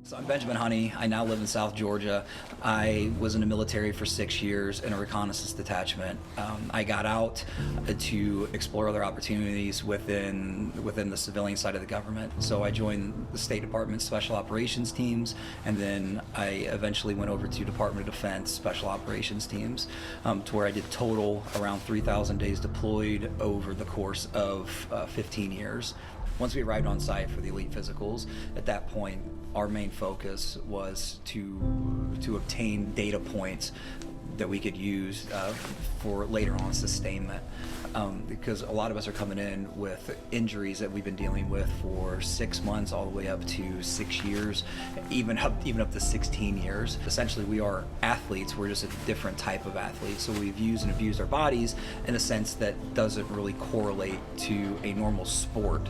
So I'm Benjamin Honey. I now live in South Georgia. I was in the military for 6 years in a reconnaissance detachment. I got out to explore other opportunities within the civilian side of the government. So I joined the State Department Special Operations teams, and then I eventually went over to Department of Defense Special Operations teams, to where I did total around 3,000 days deployed over the course of 15 years. Once we arrived on site for the elite physicals, at that point, our main focus was to obtain data points that we could use for later on sustainment, because a lot of us are coming in with injuries that we've been dealing with for 6 months all the way up to 6 years, even up to 16 years. Essentially, we are athletes. We're just a different type of athlete. So we've used and abused our bodies in a sense that doesn't really correlate to a normal sport.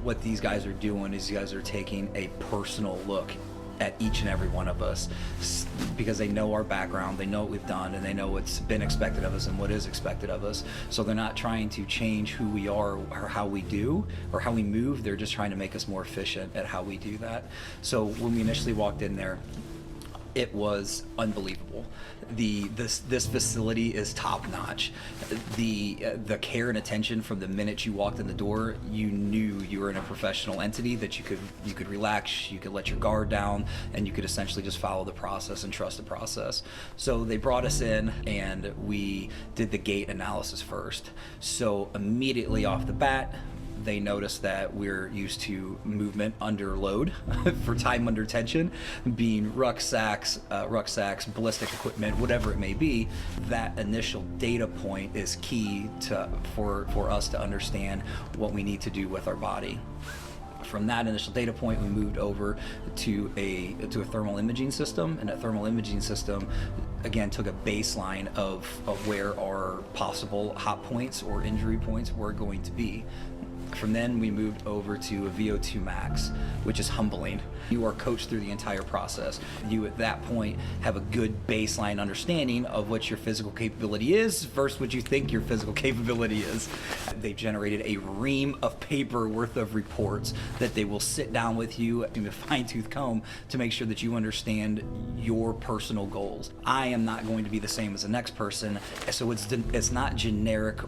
What these guys are doing is these guys are taking a personal look at each and every one of us, because they know our background, they know what we've done, and they know what's been expected of us and what is expected of us. So they're not trying to change who we are or how we do or how we move. They're just trying to make us more efficient at how we do that. So when we initially walked in there, it was unbelievable. This facility is top notch. The care and attention from the minute you walked in the door, you knew you were in a professional entity, that you could relax, you could let your guard down, and you could essentially just follow the process and trust the process. So they brought us in and we did the gait analysis first. So immediately off the bat, they noticed that we're used to movement under load for time under tension, being rucksacks, ballistic equipment, whatever it may be. That initial data point is key for us to understand what we need to do with our body. From that initial data point, we moved over to a thermal imaging system, and that thermal imaging system again took a baseline of where our possible hot points or injury points were going to be. From then, we moved over to a VO2 max, which is humbling. You are coached through the entire process. You, at that point, have a good baseline understanding of what your physical capability is versus what you think your physical capability is. They've generated a ream of paper worth of reports that they will sit down with you in a fine-tooth comb to make sure that you understand your personal goals. I am not going to be the same as the next person, so it's not generic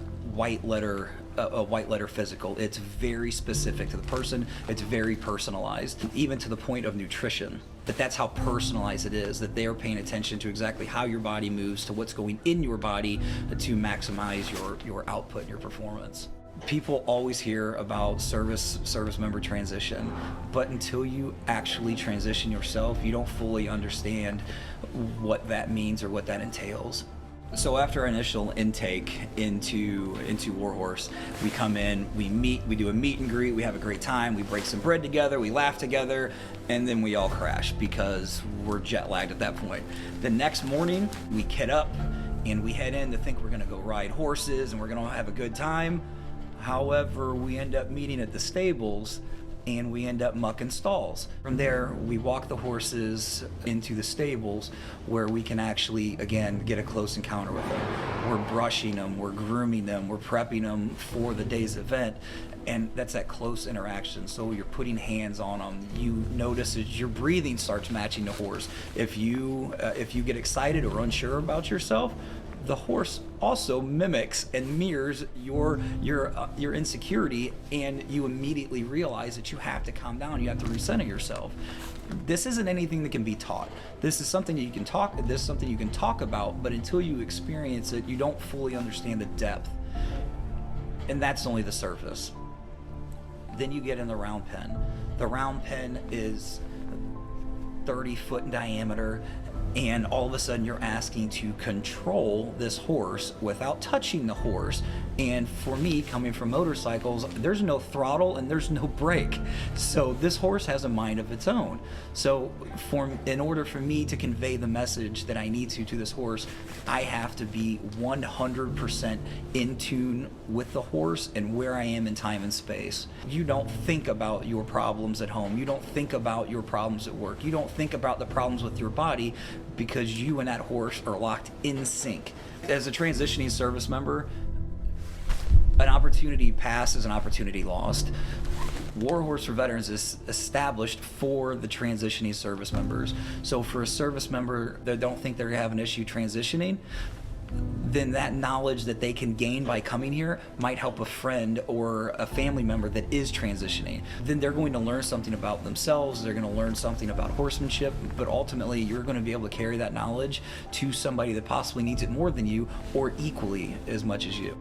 a white letter physical. It's very specific to the person. It's very personalized, even to the point of nutrition. That's how personalized it is, that they are paying attention to exactly how your body moves, to what's going in your body to maximize your output and your performance. People always hear about service member transition, but until you actually transition yourself, you don't fully understand what that means or what that entails. So after our initial intake into Warhorse, we come in, we meet, we do a meet and greet, we have a great time, we break some bread together, we laugh together, and then we all crash because we're jet lagged at that point. The next morning, we get up and we head in to think we're gonna go ride horses and we're gonna have a good time. However, we end up meeting at the stables and we end up mucking stalls. From there, we walk the horses into the stables where we can actually, again, get a close encounter with them. We're brushing them, we're grooming them, we're prepping them for the day's event, and that's that close interaction. So you're putting hands on them. You notice as your breathing starts matching the horse. If you get excited or unsure about yourself, the horse also mimics and mirrors your insecurity, and you immediately realize that you have to calm down, you have to recenter yourself. This isn't anything that can be taught. This is something that you can talk about, but until you experience it, you don't fully understand the depth. And that's only the surface. Then you get in the round pen. The round pen is 30 foot in diameter, and all of a sudden you're asking to control this horse without touching the horse. And for me, coming from motorcycles, there's no throttle and there's no brake. So this horse has a mind of its own. So in order for me to convey the message that I need to this horse, I have to be 100% in tune with the horse and where I am in time and space. You don't think about your problems at home. You don't think about your problems at work. You don't think about the problems with your body, because you and that horse are locked in sync. As a transitioning service member, an opportunity passed is an opportunity lost. Warhorse for Veterans is established for the transitioning service members. So for a service member that don't think they have an issue transitioning, then that knowledge that they can gain by coming here might help a friend or a family member that is transitioning. Then they're going to learn something about themselves, they're going to learn something about horsemanship, but ultimately you're going to be able to carry that knowledge to somebody that possibly needs it more than you or equally as much as you.